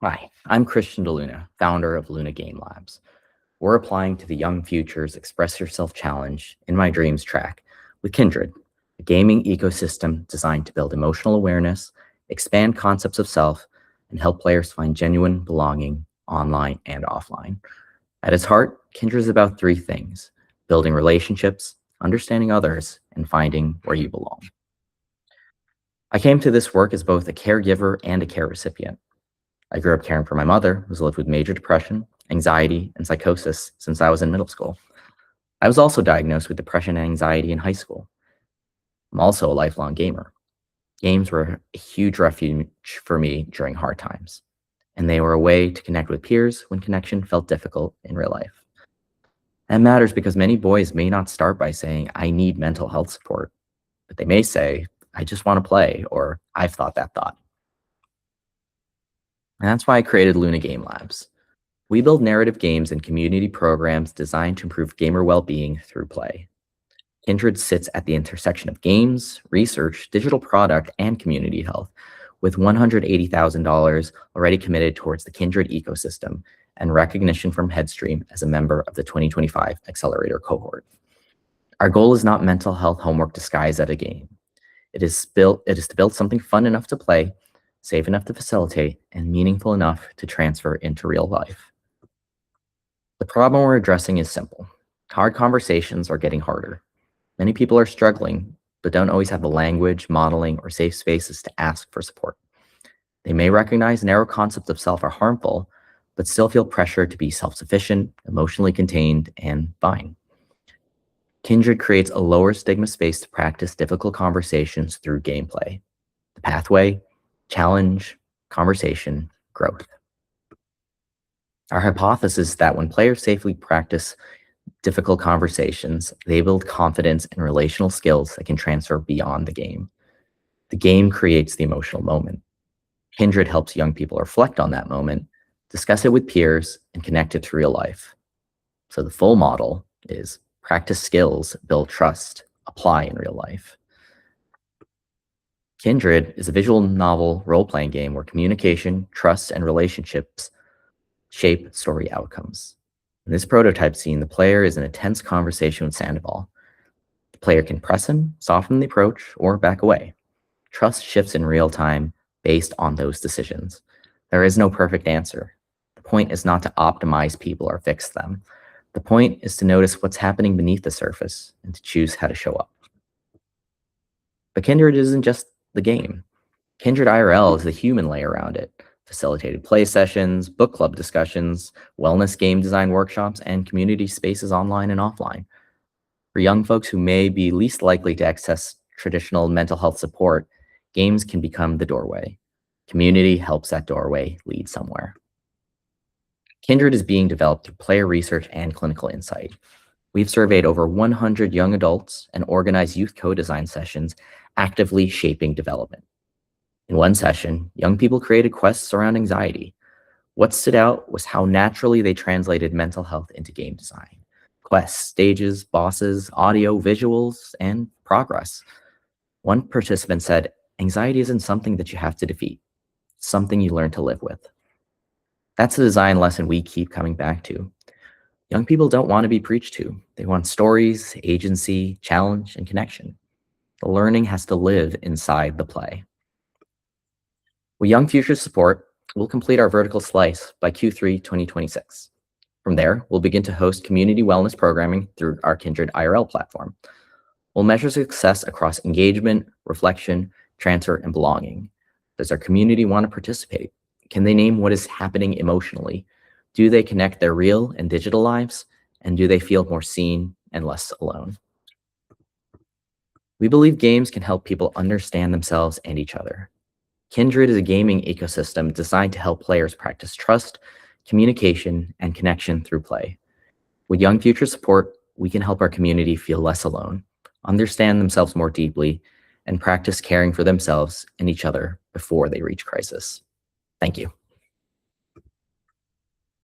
Hi, I'm Christian DeLuna, founder of Luna Game Labs. We're applying to the Young Futures Express Yourself Challenge in My Dreams track with Kindred, a gaming ecosystem designed to build emotional awareness, expand concepts of self, and help players find genuine belonging online and offline. At its heart, Kindred is about three things: building relationships, understanding others, and finding where you belong. I came to this work as both a caregiver and a care recipient. I grew up caring for my mother, who's lived with major depression, anxiety, and psychosis since I was in middle school. I was also diagnosed with depression and anxiety in high school. I'm also a lifelong gamer. Games were a huge refuge for me during hard times, and they were a way to connect with peers when connection felt difficult in real life. That matters because many boys may not start by saying, "I need mental health support," but they may say, "I just want to play," or "I've thought that thought." And that's why I created Luna Game Labs. We build narrative games and community programs designed to improve gamer well-being through play. Kindred sits at the intersection of games, research, digital product, and community health, with $180,000 already committed towards the Kindred ecosystem and recognition from Headstream as a member of the 2025 Accelerator cohort. Our goal is not mental health homework disguised as a game. It is to build something fun enough to play, safe enough to facilitate, and meaningful enough to transfer into real life. The problem we're addressing is simple. Hard conversations are getting harder. Many people are struggling, but don't always have the language, modeling, or safe spaces to ask for support. They may recognize narrow concepts of self are harmful, but still feel pressure to be self-sufficient, emotionally contained, and fine. Kindred creates a lower stigma space to practice difficult conversations through gameplay. The pathway, challenge, conversation, growth. Our hypothesis is that when players safely practice difficult conversations, they build confidence and relational skills that can transfer beyond the game. The game creates the emotional moment. Kindred helps young people reflect on that moment, discuss it with peers, and connect it to real life. So the full model is practice skills, build trust, apply in real life. Kindred is a visual novel role-playing game where communication, trust, and relationships shape story outcomes. In this prototype scene, the player is in a tense conversation with Sandoval. The player can press him, soften the approach, or back away. Trust shifts in real time based on those decisions. There is no perfect answer. The point is not to optimize people or fix them. The point is to notice what's happening beneath the surface and to choose how to show up. But Kindred isn't just the game. Kindred IRL is the human layer around it. Facilitated play sessions, book club discussions, wellness game design workshops, and community spaces online and offline. For young folks who may be least likely to access traditional mental health support, games can become the doorway. Community helps that doorway lead somewhere. Kindred is being developed through player research and clinical insight. We've surveyed over 100 young adults and organized youth co-design sessions actively shaping development. In one session, young people created quests around anxiety. What stood out was how naturally they translated mental health into game design. Quests, stages, bosses, audio, visuals, and progress. One participant said, "Anxiety isn't something that you have to defeat. It's something you learn to live with." That's a design lesson we keep coming back to. Young people don't want to be preached to. They want stories, agency, challenge, and connection. The learning has to live inside the play. With Young Futures support, we'll complete our vertical slice by Q3 2026. From there, we'll begin to host community wellness programming through our Kindred IRL platform. We'll measure success across engagement, reflection, transfer, and belonging. Does our community want to participate? Can they name what is happening emotionally? Do they connect their real and digital lives? And do they feel more seen and less alone? We believe games can help people understand themselves and each other. Kindred is a gaming ecosystem designed to help players practice trust, communication, and connection through play. With Young Future support, we can help our community feel less alone, understand themselves more deeply, and practice caring for themselves and each other before they reach crisis. Thank you.